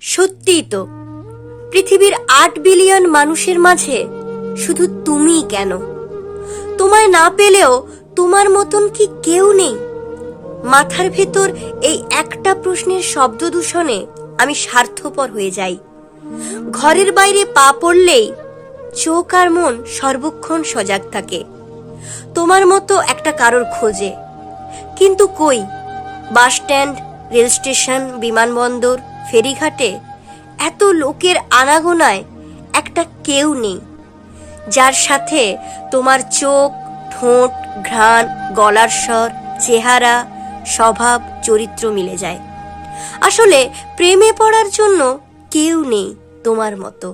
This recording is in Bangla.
সত্যিই তো, পৃথিবীর 8 বিলিয়ন মানুষের মাঝে শুধু তুমিই কেন? তোমায় না পেলেও তোমার মতন কি কেউ নেই? মাথার ভেতর এই একটা প্রশ্নের শব্দ দূষণে আমি স্বার্থপর হয়ে যাই। ঘরের বাইরে পা পড়লেই চোখ আর মন সর্বক্ষণ সজাগ থাকে তোমার মতো একটা কারোর খোঁজে। কিন্তু কই, বাস স্ট্যান্ড, রেল স্টেশন, বিমানবন্দর, ফেরিঘাটে এত লোকের আনাগোনায় একটা কেউ নেই যার সাথে তোমার চোখ, ঠোঁট, ঘ্রাণ, গলার স্বর, চেহারা, স্বভাব, চরিত্র মিলে যায়। আসলে প্রেমে পড়ার জন্য কেউ নেই তোমার মতো।